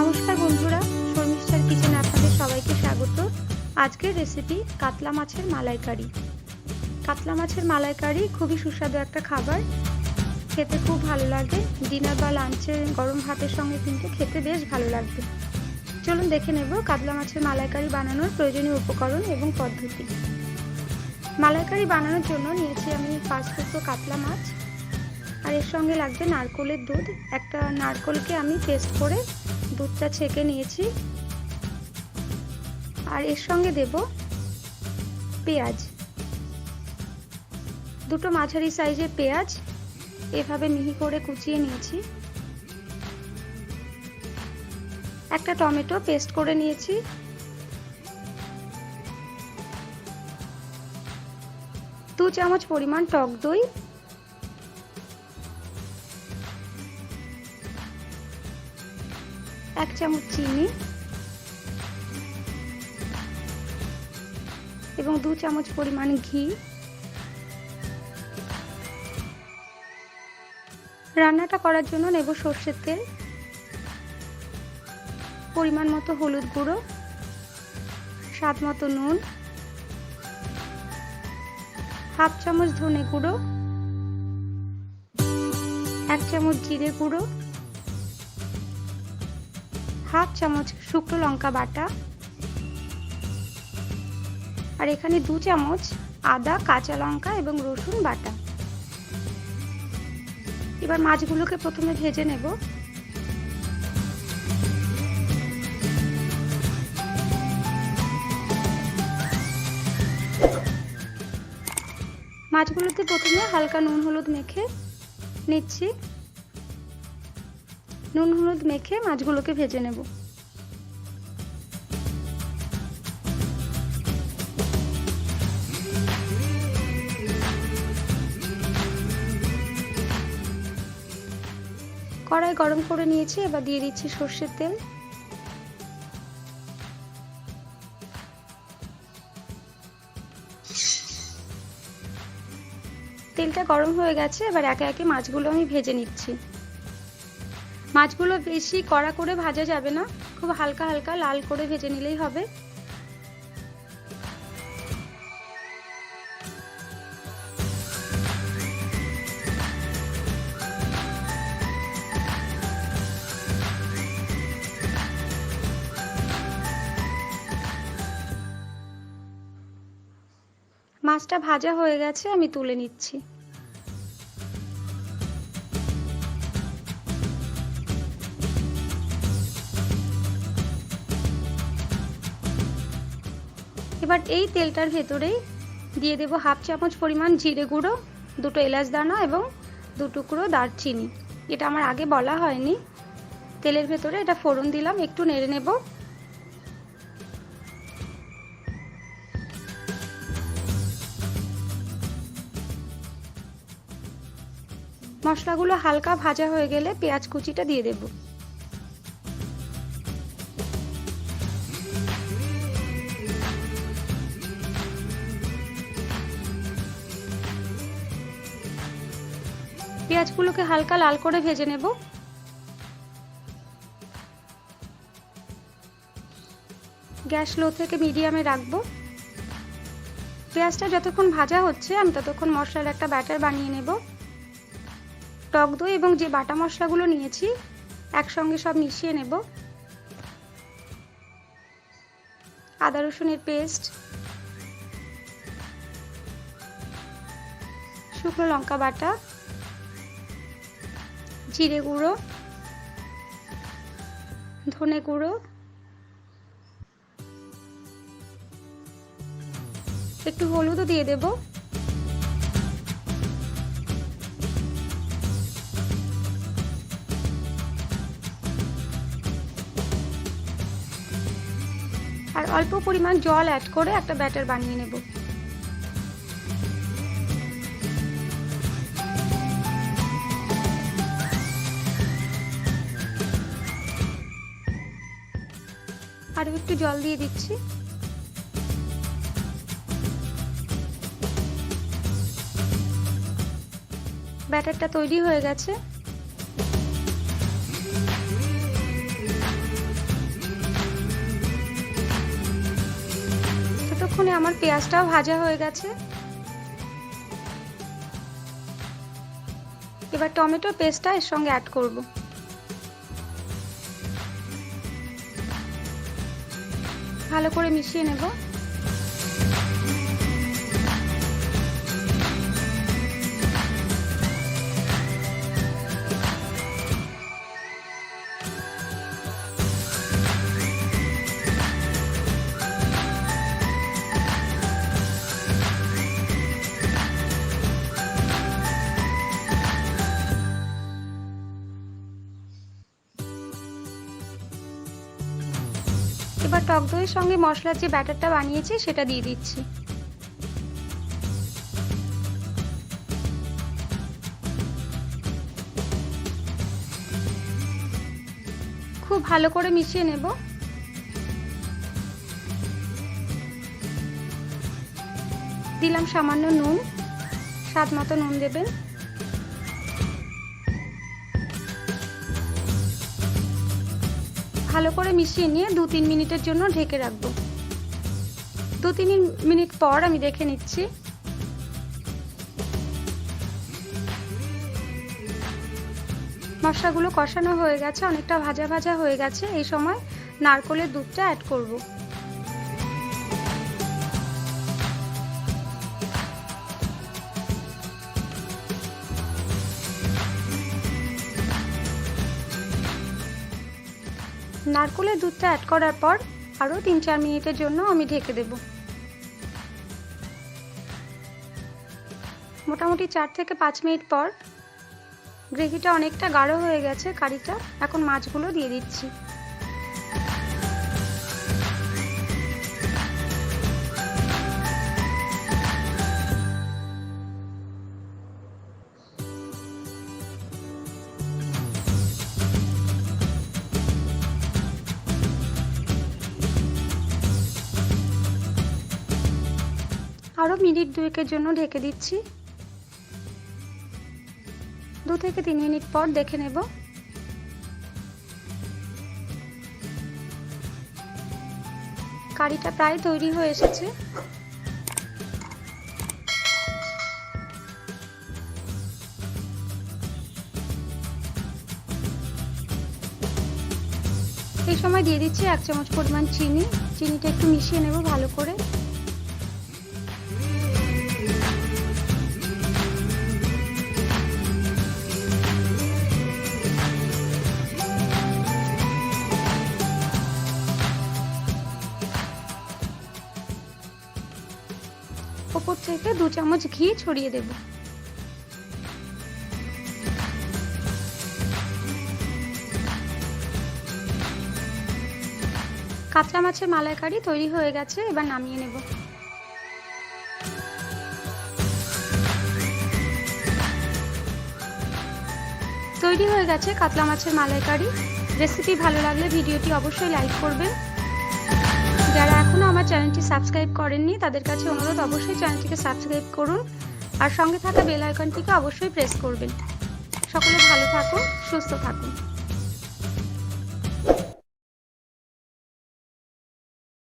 নমস্কার বন্ধুরা, শর্মিষ্ঠার কিচেনে আপনাদের সবাইকে স্বাগত। আজকের রেসিপি কাতলা মাছের মালাইকারি। কাতলা মাছের মালাইকারি খুবই সুস্বাদু একটা খাবার, খেতে খুব ভালো লাগে। ডিনার বা লাঞ্চে গরম ভাতের সঙ্গে কিন্তু খেতে বেশ ভালো লাগবে। চলুন দেখে নেব কাতলা মাছের মালাইকারি বানানোর প্রয়োজনীয় উপকরণ এবং পদ্ধতি। মালাইকারি বানানোর জন্য নিয়েছি আমি 5 টুকরো কাতলা মাছ, আর এর সঙ্গে লাগবে নারকেলের দুধ। একটা নারকেলকে আমি পেস্ট করে দুধটা ছেঁকে নিয়েছি। আর এর সঙ্গে দেব পেঁয়াজ, দুটো মাঝারি সাইজের পেঁয়াজ এভাবে মিহি করে কুচিয়ে নিয়েছি। একটা টমেটো পেস্ট করে নিয়েছি। 2 চামচ পরিমাণ টক দই, 1 চামচ চিনি এবং 2 চামচ পরিমাণ ঘি। রান্নাটা করার জন্য নেব সর্ষের তেল, পরিমাণ মতো হলুদ গুঁড়ো, স্বাদ মতো নুন, 1/2 চামচ ধনে গুঁড়ো, 1 চামচ জিরে গুঁড়ো, 1/2 চামচ শুকনো লঙ্কা বাটা, আর এখানে 2 চামচ আদা, কাঁচা লঙ্কা এবং রসুন বাটা। এবার মাছগুলোকে প্রথমে ভেজে নেব। মাছগুলোতে প্রথমে হালকা নুন হলুদ মেখে নিচ্ছি। নুন হলুদ মেখে মাছগুলোকে ভেজে নেব। কড়াই গরম করে নিয়েছি, এবার দিয়ে দিচ্ছি সর্ষের তেল। তেলটা গরম হয়ে গেছে, এবার একে একে মাছগুলো আমি ভেজে নিচ্ছি। মাছগুলো বেশি কড়া করে ভাজা যাবে না, খুব হালকা হালকা লাল করে ভেজে নিলেই হবে। মাছটা ভাজা হয়ে গেছে, আমি তুলে নিচ্ছি। এবার এই তেলটার ভেতরেই দিয়ে দেব 1/2 চামচ পরিমাণ জিরে গুঁড়ো, 2টো এলাচ দানা এবং 2 টুকরো দারচিনি। এটা আমার আগে বলা হয়নি। তেলের ভেতরে এটা ফোড়ন দিলাম, একটু নেড়ে নেব। মশলাগুলো হালকা ভাজা হয়ে গেলে পেঁয়াজ কুচিটা দিয়ে দেব। পেঁয়াজগুলোকে হালকা লাল করে ভেজে নেব। গ্যাস লো থেকে মিডিয়ামে রাখবো। পেঁয়াজটা যতক্ষণ ভাজা হচ্ছে আমি ততক্ষণ মশলার একটা ব্যাটার বানিয়ে নেব। টক দই এবং যে বাটা মশলাগুলো নিয়েছি একসঙ্গে সব মিশিয়ে নেব। আদা রসুনের পেস্ট, শুকনো লঙ্কা বাটা, জিরে গুঁড়ো, ধনে গুঁড়ো, একটু হলুদও দিয়ে দেব। আর অল্প পরিমাণ জল অ্যাড করে একটা ব্যাটার বানিয়ে নেব। আর একটু জল দিয়ে দিচ্ছি। ব্যাটারটা তৈরি হয়ে গেছে। ততক্ষণে আমার পেঁয়াজটাও ভাজা হয়ে গেছে। এবার টমেটো পেস্টটা এর সঙ্গে অ্যাড করব। ভালো করে মিশিয়ে নেব। এবার টক দইয়ের সঙ্গে মশলার যে ব্যাটারটা বানিয়েছি সেটা দিয়ে দিচ্ছি। খুব ভালো করে মিশিয়ে নেব। দিলাম সামান্য নুন, স্বাদ মতো নুন দেবেন। ভালো করে মিশিয়ে নিয়ে 2-3 মিনিটের জন্য ঢেকে রাখবো। 2-3 মিনিট পর আমি দেখে নিচ্ছি। মশলাগুলো কষানো হয়ে গেছে, অনেকটা ভাজা ভাজা হয়ে গেছে। এই সময় নারকেলের দুধটা অ্যাড করব। নারকেলের দুধটা অ্যাড করার পর আরও 3-4 মিনিটের জন্য আমি ঢেকে দেব। মোটামুটি 4 থেকে 5 মিনিট পর গ্রেভিটা অনেকটা গাঢ় হয়ে গেছে কারিটা। এখন মাছগুলো দিয়ে দিচ্ছি। আরও মিনিট 2-এর জন্য ঢেকে দিচ্ছি। 2 থেকে 3 মিনিট পর দেখে নেব। কারিটা প্রায় তৈরি হয়ে এসেছে। এই সময় দিয়ে দিচ্ছি 1 চামচ পরিমাণ চিনি। চিনিটা একটু মিশিয়ে নেব ভালো করে। উপর থেকে 2 চামচ ঘি ছড়িয়ে দেব। কাতলা মাছের মালাইকারি তৈরি হয়ে গেছে, এবার নামিয়ে নেব। তৈরি হয়ে গেছে কাতলা মাছের মালাইকারি। রেসিপি ভালো লাগলে ভিডিওটি অবশ্যই লাইক করবেন। যারা এখনো আমার চ্যানেলটি সাবস্ক্রাইব করেননি তাদের কাছে অনুরোধ, অবশ্যই চ্যানেলটিকে সাবস্ক্রাইব করুন আর সঙ্গে থাকা বেল আইকনটিকে অবশ্যই প্রেস করবেন। সকলে ভালো থাকুন, সুস্থ থাকুন।